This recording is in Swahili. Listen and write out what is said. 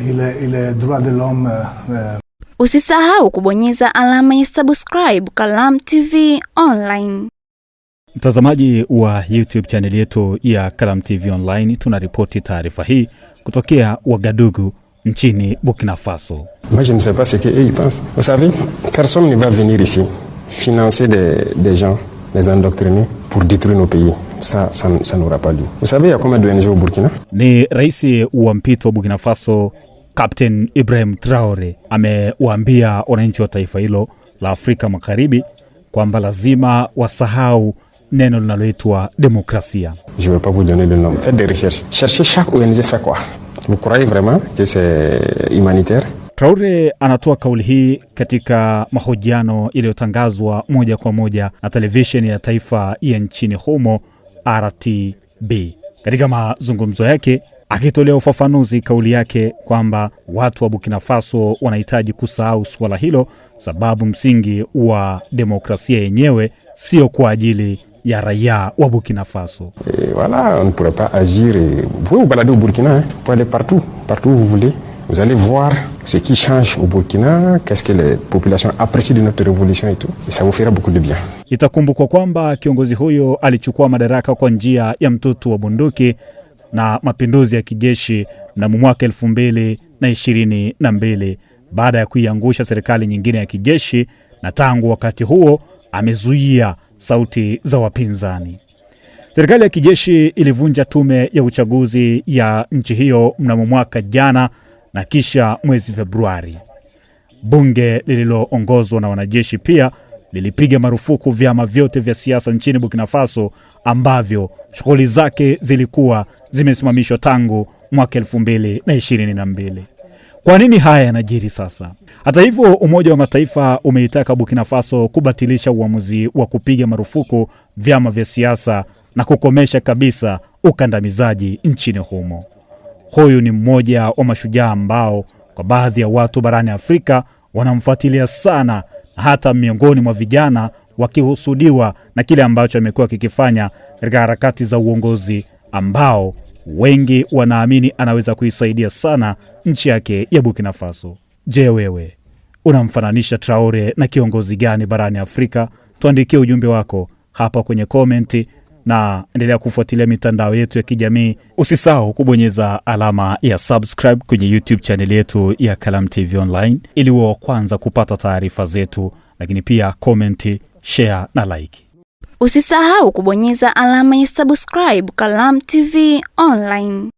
il est droit de l'homme. Usisahau kubonyeza alama ya subscribe Kalam TV Online. Mtazamaji wa YouTube channel yetu ya Kalam TV Online, tunaripoti taarifa hii kutokea Ouagadougou nchini Burkina Faso. Moi je ne sais pas ce qu'ils pensent. Vous savez, personne ne va venir ici financer des gens, les endoctriner pour détruire nos pays. Ça n'aura pas lieu. Vous savez, il y a combien d'ONG au Burkina? Ni raisi wa mpito Burkina Faso Captain Ibrahim Traoré amewaambia wananchi wa taifa hilo la Afrika Magharibi kwamba lazima wasahau neno linaloitwa demokrasia. Je vais pas vous donner le nom. Faites des recherches. Cherchez chaque ONG fait quoi. Vous croyez vraiment que c'est humanitaire? Traoré anatoa kauli hii katika mahojiano iliyotangazwa moja kwa moja na televisheni ya taifa ya nchini humo RTB. Katika mazungumzo yake akitolea ufafanuzi kauli yake kwamba watu wa Burkina Faso wanahitaji kusahau swala hilo, sababu msingi wa demokrasia yenyewe sio kwa ajili ya raia wa Burkina Faso. Voilà, on ne pourrait pas agir. Vous pouvez vous balader au Burkina, hein, vous pouvez aller partout où vous voulez. Vous allez voir ce qui change au Burkina, qu'est-ce que les populations apprécient de notre révolution et tout. Et ça vous fera beaucoup de bien. Itakumbukwa kwamba kiongozi huyo alichukua madaraka kwa njia ya mtutu wa bunduki na mapinduzi ya kijeshi mnamo mwaka 2022 baada ya kuiangusha serikali nyingine ya kijeshi, na tangu wakati huo amezuia sauti za wapinzani. Serikali ya kijeshi ilivunja tume ya uchaguzi ya nchi hiyo mnamo mwaka jana, na kisha mwezi Februari bunge lililoongozwa na wanajeshi pia lilipiga marufuku vyama vyote vya siasa nchini Burkina Faso ambavyo shughuli zake zilikuwa zimesimamishwa tangu mwaka 2022. Kwa nini haya yanajiri sasa? Hata hivyo, Umoja wa Mataifa umeitaka Burkina Faso kubatilisha uamuzi wa kupiga marufuku vyama vya siasa na kukomesha kabisa ukandamizaji nchini humo. Huyu ni mmoja wa mashujaa ambao kwa baadhi ya watu barani Afrika wanamfuatilia sana, hata miongoni mwa vijana wakihusudiwa na kile ambacho amekuwa kikifanya katika harakati za uongozi ambao wengi wanaamini anaweza kuisaidia sana nchi yake ya Burkina Faso. Je, wewe unamfananisha Traoré na kiongozi gani barani Afrika? Tuandikie ujumbe wako hapa kwenye komenti na endelea kufuatilia mitandao yetu ya kijamii. Usisahau kubonyeza alama ya subscribe kwenye YouTube channel yetu ya Kalam TV Online ili uwe wa kwanza kupata taarifa zetu, lakini pia comment, share na like. Usisahau kubonyeza alama ya subscribe Kalam TV Online.